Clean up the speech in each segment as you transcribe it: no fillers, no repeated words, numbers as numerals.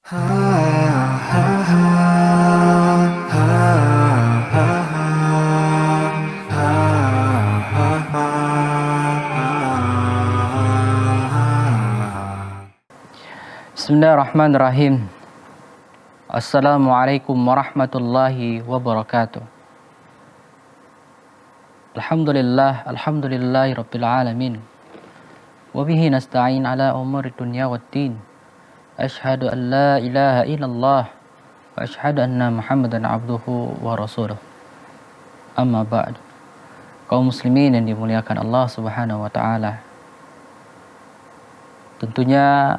Bismillahirrahmanirrahim. Assalamualaikum warahmatullahi wabarakatuh. Alhamdulillahi rabbil alamin. Wabihi nasta'in ala umuri dunya waddin. Ashhadu an la ilaha illallah wa ashhadu anna Muhammadan abduhu wa rasuluh. Amma ba'du. Kaum muslimin yang dimuliakan Allah Subhanahu wa taala. Tentunya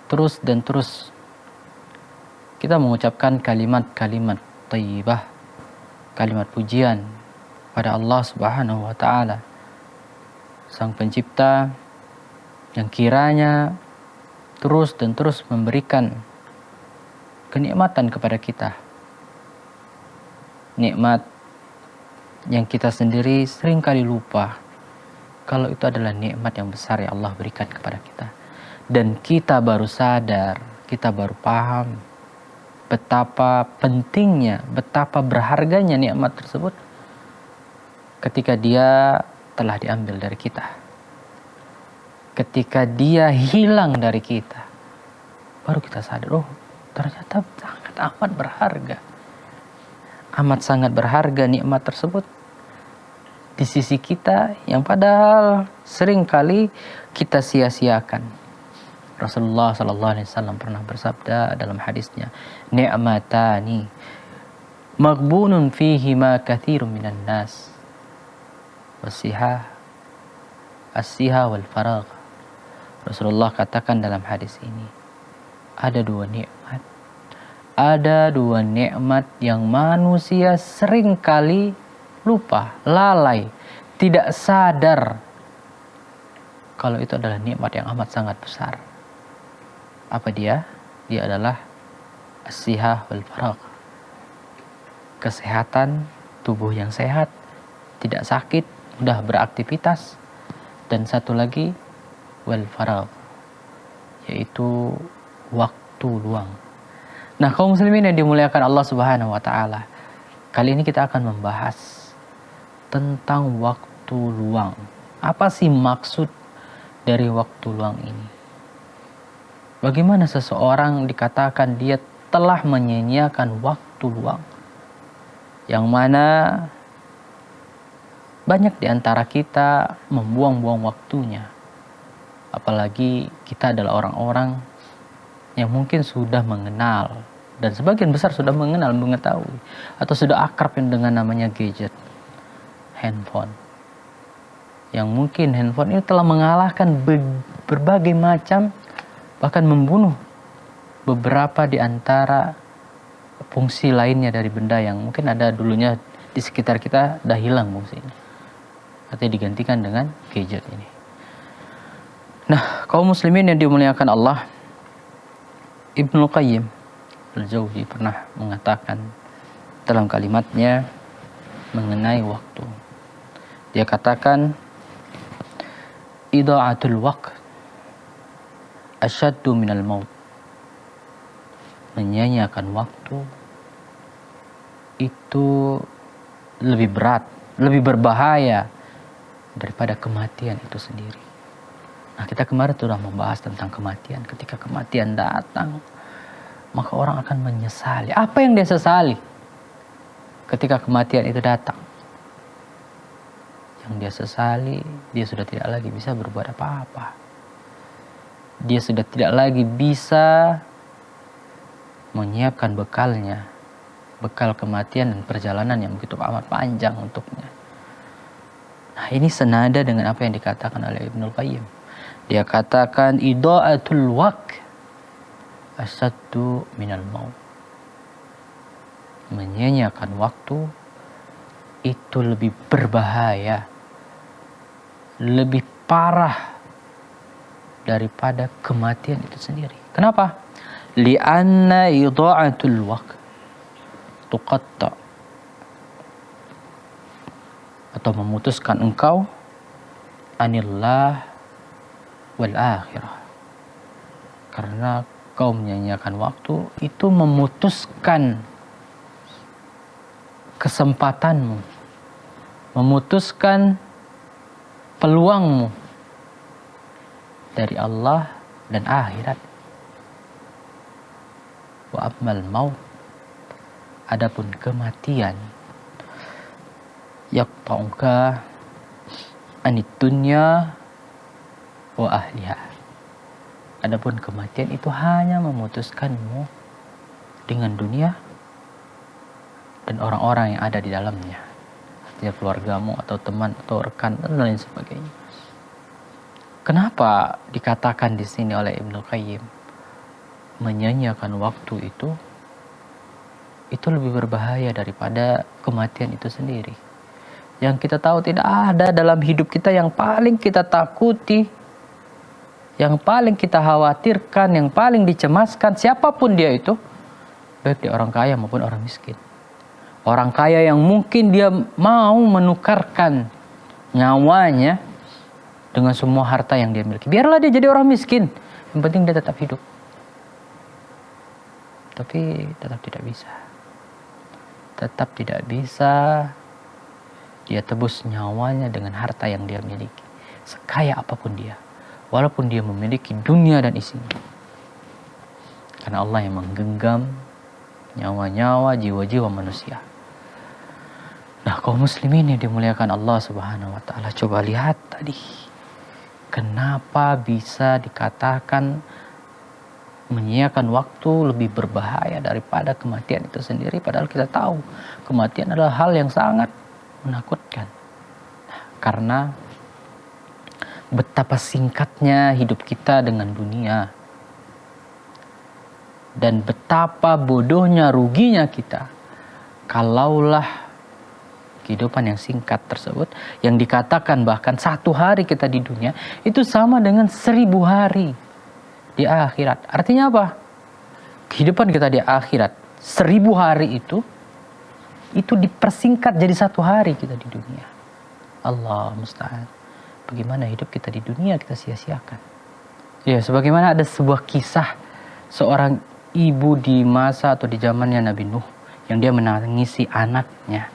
terus kita mengucapkan kalimat-kalimat thayyibah, kalimat pujian pada Allah Subhanahu wa taala, Sang Pencipta yang kiranya terus memberikan kenikmatan kepada kita. Nikmat yang kita sendiri seringkali lupa kalau itu adalah nikmat yang besar yang Allah berikan kepada kita. Dan kita baru sadar, kita baru paham betapa pentingnya, betapa berharganya nikmat tersebut ketika dia telah diambil dari kita. Ketika dia hilang dari kita, baru kita sadar, oh ternyata sangat amat berharga. Amat sangat berharga nikmat tersebut di sisi kita yang padahal sering kali kita sia-siakan. Rasulullah SAW pernah bersabda dalam hadisnya, ni'matani maghbunun fihima katsirun minan nas, as-siha wal faragh. Rasulullah katakan dalam hadis ini, ada dua nikmat yang manusia sering kali lupa, lalai, tidak sadar kalau itu adalah nikmat yang amat sangat besar. Apa dia? Dia adalah as-siha wal faragh. Kesehatan, tubuh yang sehat, tidak sakit, mudah beraktivitas. Dan satu lagi, wal faragh, yaitu waktu luang. Nah, kaum muslimin yang dimuliakan Allah Subhanahu wa taala, kali ini kita akan membahas tentang waktu luang. Apa sih maksud dari waktu luang ini? Bagaimana seseorang dikatakan dia telah menyia-nyiakan waktu luang? Yang mana banyak di antara kita membuang-buang waktunya. Apalagi kita adalah orang-orang yang mungkin sudah mengenal, dan sebagian besar sudah mengenal, mengetahui, atau sudah akrab dengan namanya gadget, handphone. Yang mungkin handphone ini telah mengalahkan berbagai macam, bahkan membunuh beberapa di antara fungsi lainnya dari benda yang mungkin ada dulunya di sekitar kita, dah hilang fungsinya, atau digantikan dengan gadget ini. Nah, kaum muslimin yang dimuliakan Allah, Ibnu Qayyim Al-Jauzi pernah mengatakan dalam kalimatnya mengenai waktu. Dia katakan, ida'atul waqt asyaddu minal maut. Menyia-nyiakan waktu itu lebih berat, lebih berbahaya daripada kematian itu sendiri. Nah, kita kemarin sudah membahas tentang kematian. Ketika kematian datang, maka orang akan menyesali. Apa yang dia sesali ketika kematian itu datang? Yang dia sesali, dia sudah tidak lagi bisa berbuat apa-apa. Dia sudah tidak lagi bisa menyiapkan bekalnya, bekal kematian dan perjalanan yang begitu amat panjang untuknya. Nah, ini senada dengan apa yang dikatakan oleh Ibnu Qayyim. Dia katakan, ida'atul waqt asyaddu minal maut. Menyia-nyiakan waktu itu lebih berbahaya, lebih parah daripada kematian itu sendiri. Kenapa? Li'anna ida'atul waqt tuqatta, atau memutuskan engkau anillah wal akhirah. Karena kau menyanyiakan waktu, itu memutuskan kesempatanmu, memutuskan peluangmu dari Allah dan akhirat. Wa ammal maut, adapun kematian, yaqta'uka anid dunya wa ahliha. Adapun kematian itu hanya memutuskanmu dengan dunia dan orang-orang yang ada di dalamnya, artinya keluargamu atau teman atau rekan dan lain sebagainya. Kenapa dikatakan di sini oleh Ibnu Qayyim menyanyiakan waktu itu lebih berbahaya daripada kematian itu sendiri. Yang kita tahu tidak ada dalam hidup kita yang paling kita takuti, yang paling kita khawatirkan, yang paling dicemaskan, siapapun dia itu, baik dia orang kaya maupun orang miskin. Orang kaya yang mungkin dia mau menukarkan nyawanya dengan semua harta yang dia miliki. Biarlah dia jadi orang miskin, yang penting dia tetap hidup. Tapi tetap tidak bisa. Tetap tidak bisa dia tebus nyawanya dengan harta yang dia miliki. Sekaya apapun dia. Walaupun dia memiliki dunia dan isinya. Karena Allah yang menggenggam nyawa-nyawa, jiwa-jiwa manusia. Nah, kaum muslimin yang dimuliakan Allah Subhanahu wa taala, coba lihat tadi. Kenapa bisa dikatakan menyia-nyiakan waktu lebih berbahaya daripada kematian itu sendiri, padahal kita tahu kematian adalah hal yang sangat menakutkan. Karena betapa singkatnya hidup kita dengan dunia dan betapa bodohnya, ruginya kita kalaulah kehidupan yang singkat tersebut, yang dikatakan bahkan 1 hari kita di dunia itu sama dengan 1000 hari di akhirat. Artinya apa? Kehidupan kita di akhirat 1000 hari itu dipersingkat jadi 1 hari kita di dunia. Allah musta'an. Bagaimana hidup kita di dunia kita sia-siakan. Ya, sebagaimana ada sebuah kisah seorang ibu di masa atau di zamannya Nabi Nuh yang dia menangisi anaknya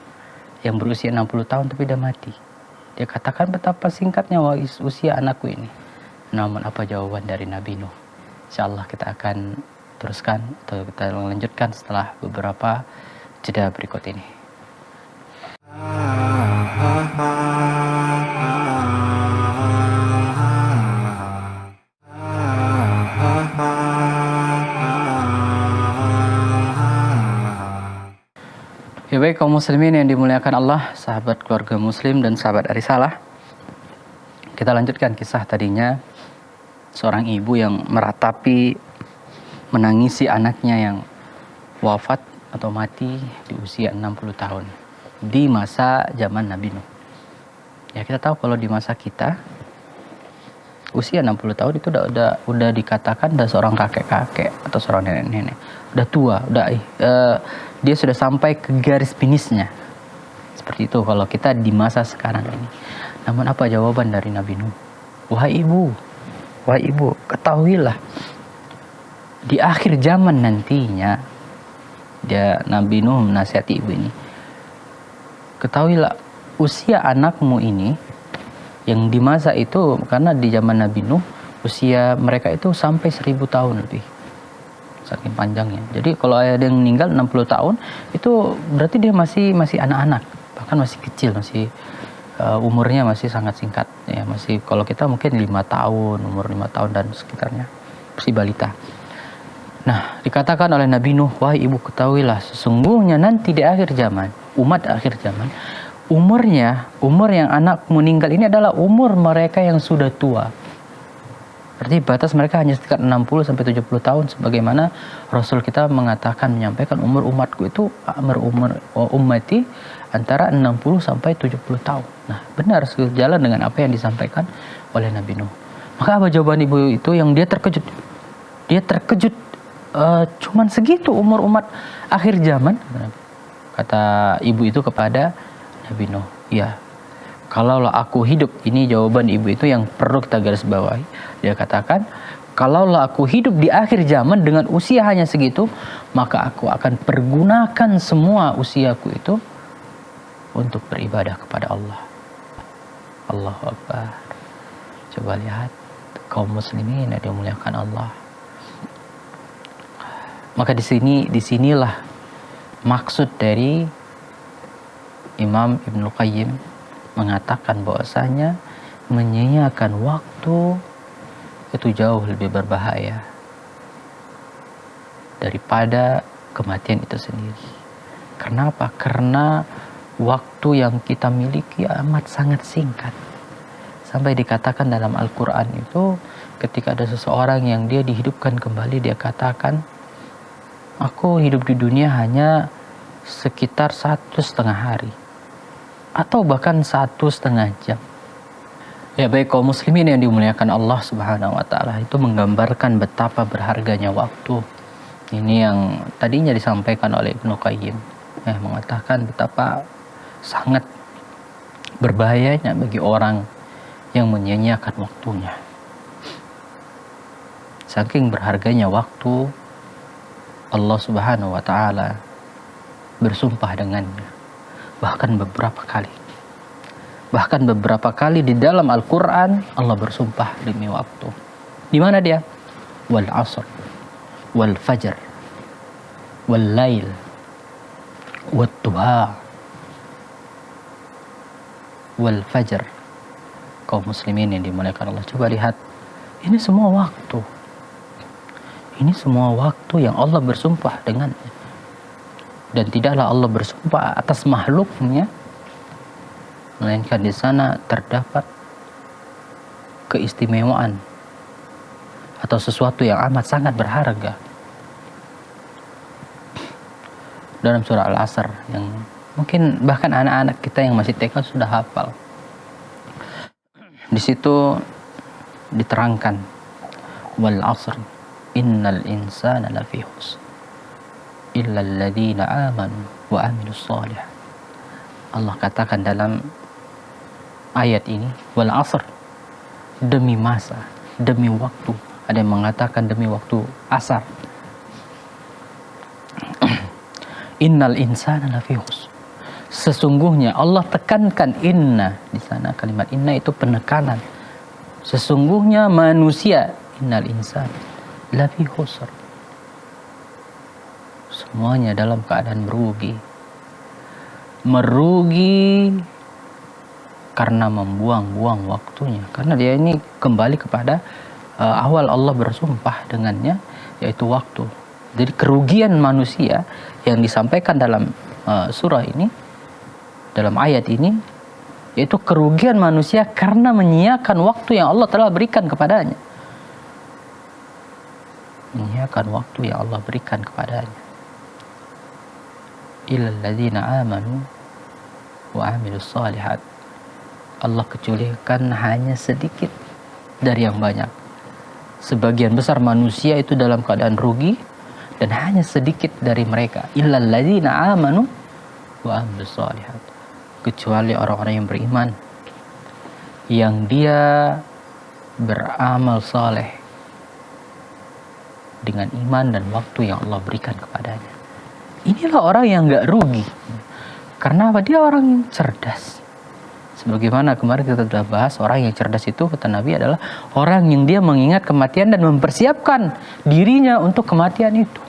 yang berusia 60 tahun tapi dia mati. Dia katakan betapa singkatnya usia anakku ini. Namun apa jawaban dari Nabi Nuh? Insyaallah kita akan teruskan atau kita lanjutkan setelah beberapa jeda berikut ini. Ya baik kaum muslimin yang dimuliakan Allah, sahabat keluarga muslim dan sahabat Arisalah. Kita lanjutkan kisah tadinya. Seorang ibu yang meratapi, menangisi anaknya yang wafat atau mati di usia 60 tahun. Di masa zaman Nabi Nuh. Ya kita tahu kalau di masa kita, usia 60 tahun itu udah dikatakan udah seorang kakek-kakek atau seorang nenek-nenek. Udah tua, dia sudah sampai ke garis finishnya. Seperti itu kalau kita di masa sekarang ini. Namun apa jawaban dari Nabi Nuh? Wahai ibu, ketahuilah di akhir zaman nantinya, Nabi Nuh menasihati ibu ini. Ketahuilah usia anakmu ini yang di masa itu, karena di zaman Nabi Nuh usia mereka itu sampai 1000 tahun lebih. Saking panjangnya. Jadi kalau ada yang meninggal 60 tahun itu berarti dia masih anak-anak, bahkan masih kecil, masih umurnya masih sangat singkat ya, masih kalau kita mungkin 5 tahun, umur 5 tahun dan sekitarnya, masih balita. Nah, dikatakan oleh Nabi Nuh, wahai ibu ketahuilah sesungguhnya nanti di akhir zaman, umat akhir zaman, umur yang anak meninggal ini adalah umur mereka yang sudah tua. Berarti batas mereka hanya sekitar 60 sampai 70 tahun sebagaimana Rasul kita menyampaikan umur umatku itu umur ummati antara 60 sampai 70 tahun. Nah, benar sejalan dengan apa yang disampaikan oleh Nabi Nuh. Maka apa jawaban ibu itu yang dia terkejut? Dia terkejut cuman segitu umur umat akhir zaman. Kata ibu itu kepada Nabi Nuh, ya. Kalaulah aku hidup, ini jawaban ibu itu yang perlu kita garis bawahi. Dia katakan, Kalaulah aku hidup di akhir zaman dengan usia hanya segitu, maka aku akan pergunakan semua usiaku itu untuk beribadah kepada Allah. Allahu Akbar. Coba lihat kaum muslimin yang dimuliakan Allah. Maka disinilah maksud dari Imam Ibnu Qayyim mengatakan bahwasanya menyia-nyiakan waktu itu jauh lebih berbahaya daripada kematian itu sendiri. Kenapa? Karena waktu yang kita miliki amat sangat singkat. Sampai dikatakan dalam Al-Quran itu, ketika ada seseorang yang dia dihidupkan kembali, dia katakan, aku hidup di dunia hanya sekitar 1,5 hari atau bahkan 1,5 jam. Ya baik kaum muslimin yang dimuliakan Allah Subhanahu wa taala, itu menggambarkan betapa berharganya waktu. Ini yang tadinya disampaikan oleh Ibnu Qayyim, mengatakan betapa sangat berbahayanya bagi orang yang menyia-nyiakan waktunya. Saking berharganya waktu, Allah Subhanahu wa taala bersumpah dengannya. Bahkan beberapa kali di dalam Al-Quran Allah bersumpah demi waktu. Di mana dia? Wal asr, wal fajr, wal lail, wat duha, wal fajr. Kaum muslimin yang dimuliakan Allah, coba lihat, ini semua waktu. Ini semua waktu yang Allah bersumpah dengannya. Dan tidaklah Allah bersumpah atas makhluknya, melainkan di sana terdapat keistimewaan atau sesuatu yang amat sangat berharga. Dalam surah Al-Asr yang mungkin bahkan anak-anak kita yang masih TK sudah hafal. Di situ diterangkan, wal asr innal insana lafi khusr illa alladhina amanu wa amilus shalihat. Allah katakan dalam ayat ini, wal asr, demi masa, demi waktu. Ada yang mengatakan demi waktu asar. Innal insana lafi khusr. Sesungguhnya, Allah tekankan inna di sana, kalimat inna itu penekanan. Sesungguhnya manusia, innal insana lafi khusr. Semuanya dalam keadaan merugi. Merugi karena membuang-buang waktunya. Karena dia ini kembali kepada awal Allah bersumpah dengannya, yaitu waktu. Jadi kerugian manusia yang disampaikan dalam surah ini, dalam ayat ini, yaitu kerugian manusia karena menyia-nyiakan waktu yang Allah telah berikan kepadanya. Menyia-nyiakan waktu yang Allah berikan kepadanya. Illal ladzina amanu wa amilus shalihat. Allah kecualikan hanya sedikit dari yang banyak. Sebagian besar manusia itu dalam keadaan rugi, dan hanya sedikit dari mereka, illal ladzina amanu wa amilus shalihat, kecuali orang-orang yang beriman, yang dia beramal saleh dengan iman dan waktu yang Allah berikan kepadanya. Inilah orang yang gak rugi. Karena apa? Dia orang yang cerdas. Sebagaimana kemarin kita sudah bahas, orang yang cerdas itu kata Nabi adalah orang yang dia mengingat kematian dan mempersiapkan dirinya untuk kematian itu.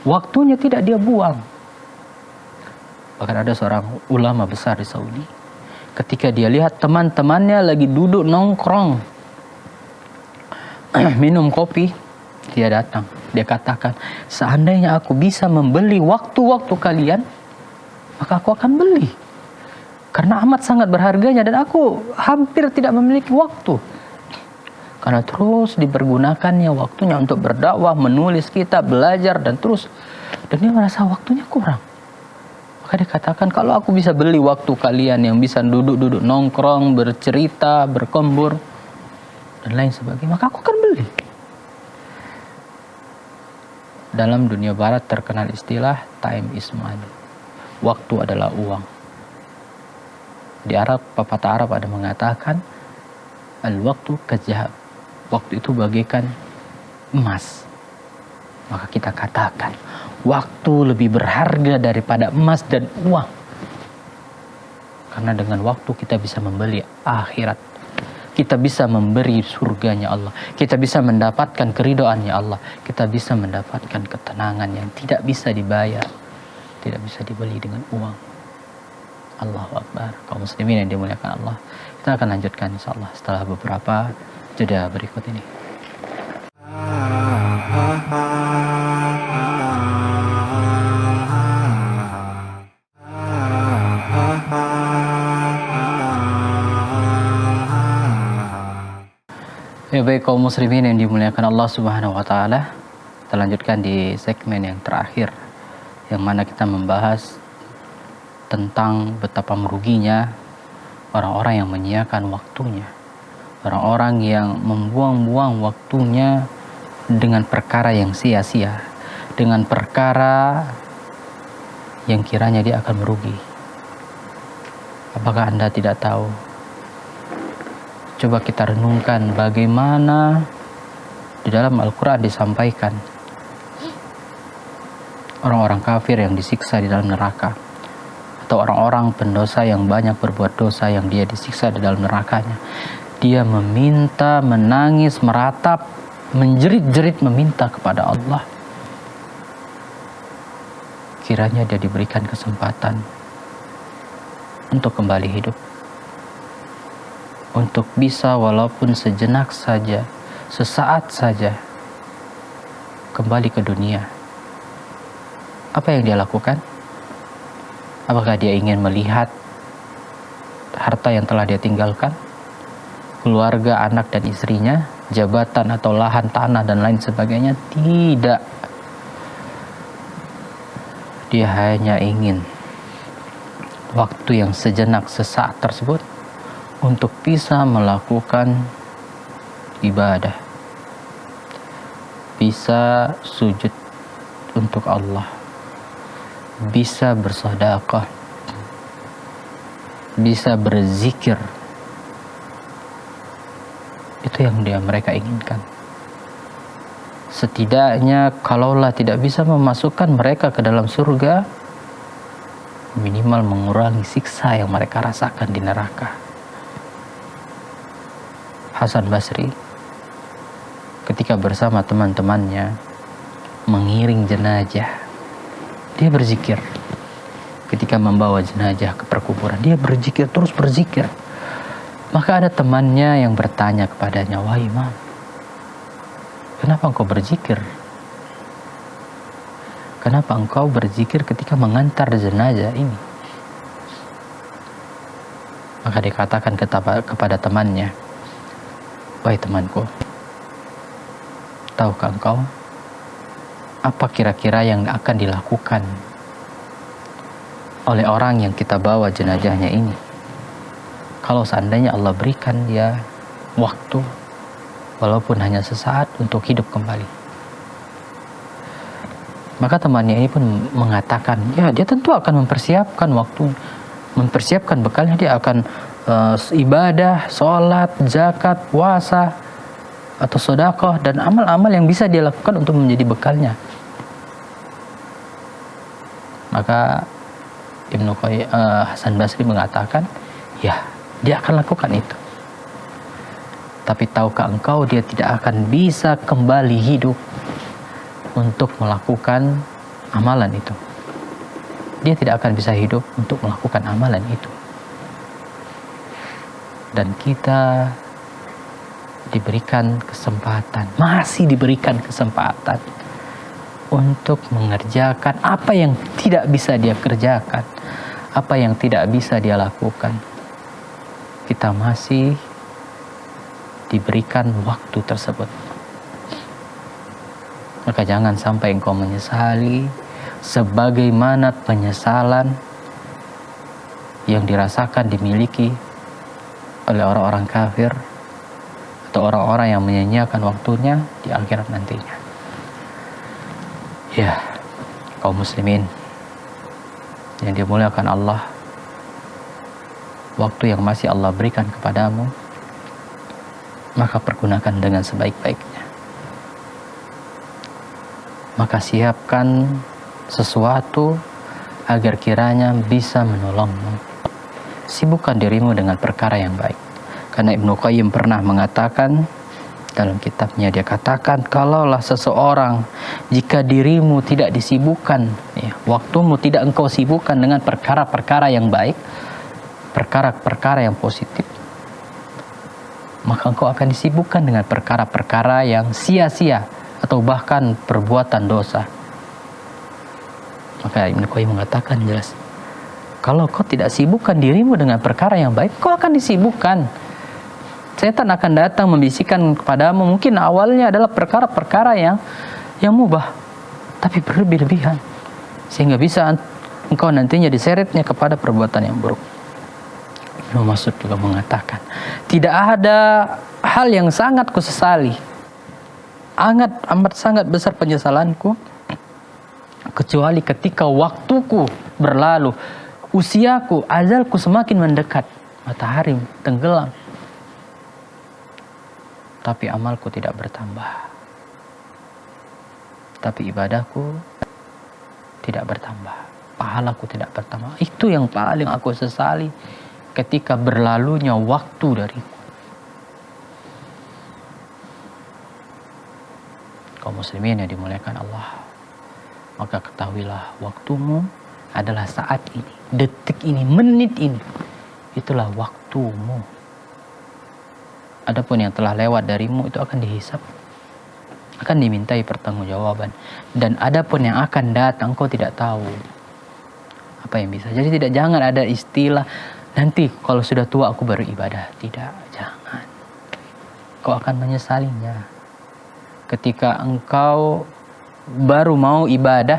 Waktunya tidak dia buang. Bahkan ada seorang ulama besar di Saudi, ketika dia lihat teman-temannya lagi duduk nongkrong minum kopi, dia datang. Dia katakan, seandainya aku bisa membeli waktu-waktu kalian, maka aku akan beli. Karena amat sangat berharganya dan aku hampir tidak memiliki waktu. Karena terus dipergunakannya waktunya untuk berdakwah, menulis kitab, belajar, dan terus. Dan dia merasa waktunya kurang. Maka dia katakan, kalau aku bisa beli waktu kalian yang bisa duduk-duduk nongkrong, bercerita, berkembur, dan lain sebagainya, maka aku akan beli. Dalam dunia barat terkenal istilah time is money. Waktu adalah uang. Di Arab, pepatah Arab ada mengatakan al-waktu kazahab. Waktu itu bagaikan emas, maka kita katakan waktu lebih berharga daripada emas dan uang. Karena dengan waktu kita bisa membeli akhirat, kita bisa memberi surganya Allah, kita bisa mendapatkan keridhaannya Allah, kita bisa mendapatkan ketenangan yang tidak bisa dibayar, tidak bisa dibeli dengan uang. Allahu Akbar. Kaum muslimin yang dimuliakan Allah, kita akan lanjutkan insyaallah setelah beberapa jeda berikut ini. Ya, baik kaum muslimin yang dimuliakan Allah Subhanahu wa taala, kita lanjutkan di segmen yang terakhir, yang mana kita membahas tentang betapa meruginya orang-orang yang menyia-nyiakan waktunya, orang-orang yang membuang-buang waktunya dengan perkara yang sia-sia, dengan perkara yang kiranya dia akan merugi. Apakah Anda tidak tahu? Coba kita renungkan bagaimana di dalam Al-Quran disampaikan orang-orang kafir yang disiksa di dalam neraka, atau orang-orang pendosa yang banyak berbuat dosa yang dia disiksa di dalam nerakanya. Dia meminta, menangis, meratap, menjerit-jerit meminta kepada Allah. Kiranya dia diberikan kesempatan untuk kembali hidup, untuk bisa walaupun sejenak saja, sesaat saja kembali ke dunia. Apa yang dia lakukan? Apakah dia ingin melihat harta yang telah dia tinggalkan, keluarga, anak dan istrinya, jabatan atau lahan tanah dan lain sebagainya? Tidak. Dia hanya ingin waktu yang sejenak, sesaat tersebut untuk bisa melakukan ibadah, bisa sujud untuk Allah, bisa bersedekah, bisa berzikir. Itu yang mereka inginkan. Setidaknya kalaulah tidak bisa memasukkan mereka ke dalam surga, minimal mengurangi siksa yang mereka rasakan di neraka. Hasan Basri ketika bersama teman-temannya mengiring jenazah, dia berzikir. Ketika membawa jenazah ke perkuburan, dia berzikir, terus berzikir. Maka ada temannya yang bertanya kepadanya, "Wahai Imam, kenapa engkau berzikir? Kenapa engkau berzikir ketika mengantar jenazah ini?" Maka dikatakan kepada temannya, "Wahai temanku, tahukah engkau apa kira-kira yang akan dilakukan oleh orang yang kita bawa jenazahnya ini kalau seandainya Allah berikan dia waktu walaupun hanya sesaat untuk hidup kembali?" Maka temannya ini pun mengatakan, ya dia tentu akan mempersiapkan waktu, mempersiapkan bekalnya. Dia akan ibadah, sholat, zakat, puasa, atau sedekah, dan amal-amal yang bisa dia lakukan untuk menjadi bekalnya. Maka Hasan Basri mengatakan, ya dia akan lakukan itu. Tapi tahukah engkau, dia tidak akan bisa kembali hidup untuk melakukan amalan itu. Dia tidak akan bisa hidup untuk melakukan amalan itu. Dan kita diberikan kesempatan, masih diberikan kesempatan untuk mengerjakan apa yang tidak bisa dia kerjakan, apa yang tidak bisa dia lakukan. Kita masih diberikan waktu tersebut. Maka jangan sampai engkau menyesali sebagaimana penyesalan yang dirasakan, dimiliki oleh orang-orang kafir atau orang-orang yang menyia-nyiakan waktunya di akhirat nantinya. Ya, kaum muslimin yang dimuliakan Allah, waktu yang masih Allah berikan kepadamu, maka pergunakan dengan sebaik-baiknya. maka siapkan sesuatu agar kiranya bisa menolongmu. Sibukkan dirimu dengan perkara yang baik. Karena Ibnu Qayyim pernah mengatakan dalam kitabnya, dia katakan, kalaulah seseorang, jika dirimu tidak disibukkan, ya, waktumu tidak engkau sibukkan dengan perkara-perkara yang baik, perkara-perkara yang positif, maka engkau akan disibukkan dengan perkara-perkara yang sia-sia atau bahkan perbuatan dosa. Maka Ibnu Qayyim mengatakan jelas, kalau kau tidak sibukkan dirimu dengan perkara yang baik, kau akan disibukkan. Setan akan datang membisikkan kepadamu, mungkin awalnya adalah perkara-perkara yang mubah, tapi berlebih-lebihan, sehingga bisa engkau nantinya diseretnya kepada perbuatan yang buruk. Ibnu Mas'ud juga mengatakan, tidak ada hal yang sangat kusesali, amat sangat besar penyesalanku, kecuali ketika waktuku berlalu, usiaku, ajalku semakin mendekat, matahari tenggelam, tapi amalku tidak bertambah, tapi ibadahku tidak bertambah, pahalaku tidak bertambah. Itu yang paling aku sesali ketika berlalunya waktu dariku. Kaum muslimin yang dimuliakan Allah, maka ketahuilah waktumu adalah saat ini, detik ini, menit ini. Itulah waktumu. Adapun yang telah lewat darimu itu akan dihisap, akan dimintai pertanggungjawaban. Dan adapun yang akan datang, kau tidak tahu apa yang bisa. Jadi jangan ada istilah, nanti kalau sudah tua aku baru ibadah. Tidak, jangan. Kau akan menyesalinya. Ketika engkau baru mau ibadah,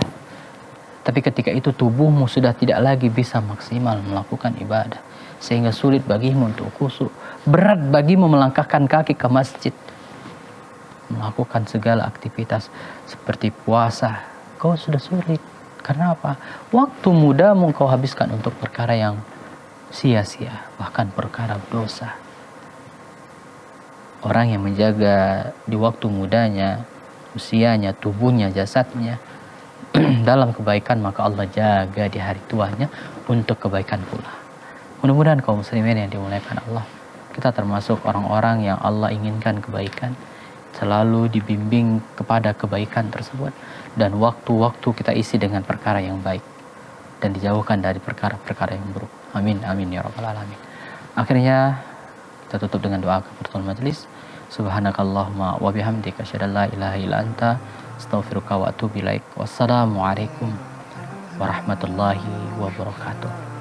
tapi ketika itu tubuhmu sudah tidak lagi bisa maksimal melakukan ibadah, sehingga sulit bagimu untuk khusyuk, berat bagimu melangkahkan kaki ke masjid, melakukan segala aktivitas seperti puasa, kau sudah sulit. Karena apa? Waktu mudamu kau habiskan untuk perkara yang sia-sia, bahkan perkara dosa. Orang yang menjaga di waktu mudanya, usianya, tubuhnya, jasadnya dalam kebaikan, maka Allah jaga di hari tuanya untuk kebaikan pula. Mudah-mudahan kaum muslimin yang dimuliakan Allah, kita termasuk orang-orang yang Allah inginkan kebaikan, selalu dibimbing kepada kebaikan tersebut, dan waktu-waktu kita isi dengan perkara yang baik dan dijauhkan dari perkara-perkara yang buruk. Amin, amin ya rabbal alamin. Akhirnya kita tutup dengan doa kafaratul majelis. Subhanakallahumma wa bihamdika asyhadu an la ilaha illa anta astaghfiruka wa atubu ilaik. Wassalamualaikum warahmatullahi wabarakatuh.